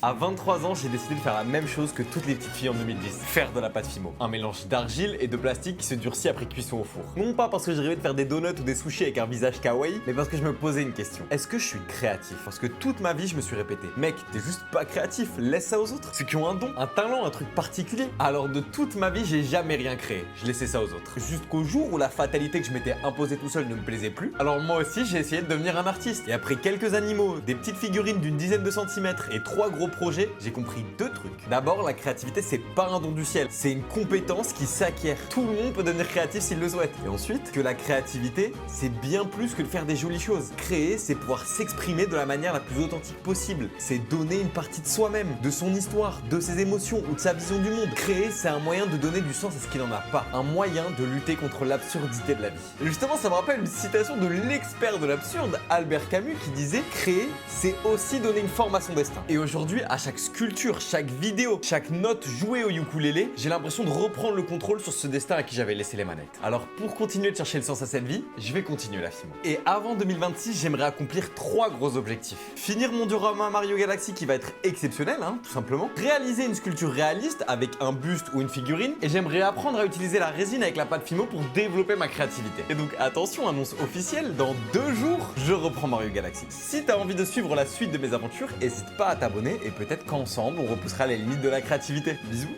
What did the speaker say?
À 23 ans, j'ai décidé de faire la même chose que toutes les petites filles en 2010, faire de la pâte Fimo. Un mélange d'argile et de plastique qui se durcit après cuisson au four. Non pas parce que je rêvais de faire des donuts ou des sushis avec un visage kawaii, mais parce que je me posais une question. Est-ce que je suis créatif? Parce que toute ma vie, je me suis répété, mec, t'es juste pas créatif, laisse ça aux autres. Ceux qui ont un don, un talent, un truc particulier. Alors de toute ma vie, j'ai jamais rien créé. Je laissais ça aux autres. Jusqu'au jour où la fatalité que je m'étais imposée tout seul ne me plaisait plus. Alors moi aussi, j'ai essayé de devenir un artiste. Et après quelques animaux, des petites figurines d'une dizaine de centimètres et 3 gros projets, j'ai compris 2 trucs. D'abord, la créativité, c'est pas un don du ciel. C'est une compétence qui s'acquiert. Tout le monde peut devenir créatif s'il le souhaite. Et ensuite, que la créativité, c'est bien plus que de faire des jolies choses. Créer, c'est pouvoir s'exprimer de la manière la plus authentique possible. C'est donner une partie de soi-même, de son histoire, de ses émotions ou de sa vision du monde. Créer, c'est un moyen de donner du sens à ce qu'il n'en a pas. Un moyen de lutter contre l'absurdité de la vie. Et justement, ça me rappelle une citation de l'expert de l'absurde, Albert Camus, qui disait « Créer, c'est aussi donner une forme à son destin ». Et aujourd'hui, à chaque sculpture, chaque vidéo, chaque note jouée au ukulélé, j'ai l'impression de reprendre le contrôle sur ce destin à qui j'avais laissé les manettes. Alors pour continuer de chercher le sens à cette vie, je vais continuer la Fimo. Et avant 2026, j'aimerais accomplir 3 gros objectifs. Finir mon diorama Mario Galaxy qui va être exceptionnel, tout simplement. Réaliser une sculpture réaliste avec un buste ou une figurine. Et j'aimerais apprendre à utiliser la résine avec la pâte Fimo pour développer ma créativité. Et donc attention, annonce officielle, dans 2 jours, je reprends Mario Galaxy. Si t'as envie de suivre la suite de mes aventures, n'hésite pas à t'abonner et peut-être qu'ensemble, on repoussera les limites de la créativité. Bisous.